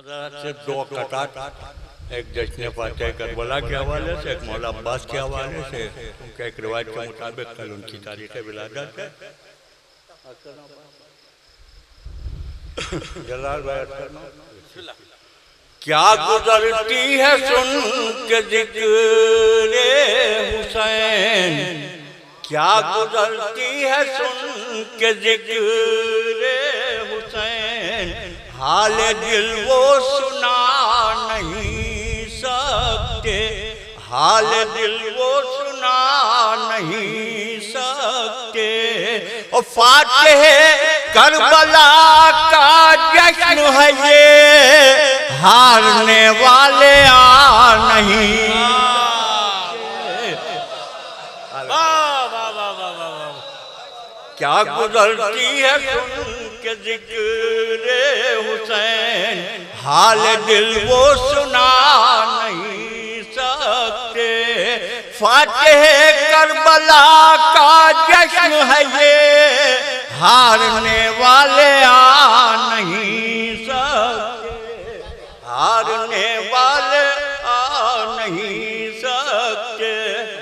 حضرات صرف دو قطعات، ایک جشن فاتح کربلا کے حوالے سے، ایک مولا عباس کے حوالے سے، ان کا ایک روایت کے مطابق کل ان کی تاریخ ولادت ہے۔ جلال بیعت کرنا۔ کیا گزرتی ہے سن کے ذکر حسین، کیا گزرتی ہے سن کے ذکر حسین، حال دل وہ سنا نہیں سکتے، حال دل وہ سنا نہیں سکتے۔ اور فاتح کربلا کا جشن ہے یہ، ہارنے والے آ نہیں۔ کیا گزرتی ہے سن کے ذکر حسین، حال دل وہ سنا نہیں سکتے۔ فاتح کربلا کا جشن ہے یہ، ہارنے والے آ نہیں سکتے، ہارنے والے آ نہیں سکتے۔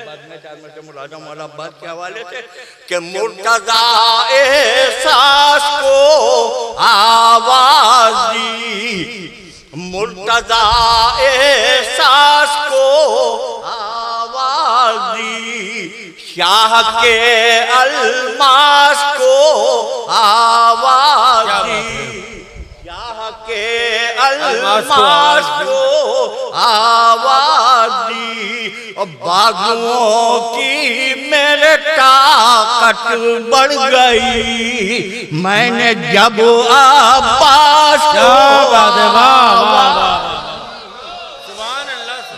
بعد میں چار میں سے ملازم مولا عباس کے حوالے سے کہ مرتضیٰ احساس کو آواز دی، مرتضیٰ احساس کو آواز دی، شاہ کے الماس کو آواز دی، شاہ کے الماس کو آواز دی۔ اور بازوؤں کی میرے طاقت بڑھ گئی، میں نے جب عباس کو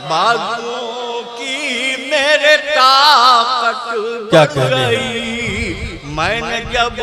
بازوؤں کی میرے طاقت بڑھ گئی، میں نے جب